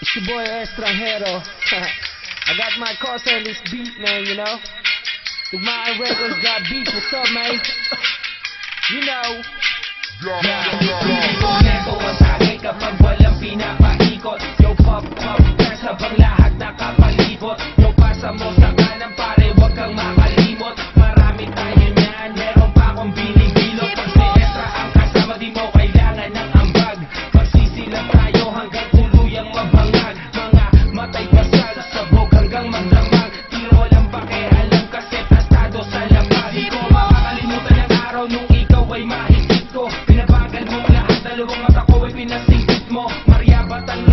It's your boy Estrangero. I got my cosa in this beat, man, you know. Tugmaan Records got beats, what's up, man? You know. Neto ang tagay kapag walang pinapaikot. Yo pop pop, press habang lahat nakapalibot. Yo pasa mo sa kanan pare, wag kang makalimot. Marami tayo niyan, meron pa akong binibilot. Pag si Estra ang kasama, di mo kailangan ng ambag. Magsisilang tayo hanggang tuluyang mabangag. Mga matay pasal, sabog hanggang magdamag. Tiro lang pakialam kasi tastado sa lapag. Di ko makakalimutan ang araw nung ikaw ay mahigit ko. Pinabagal mong lahat, dalawang mata ko ay pinasingkit mo. Maria Batang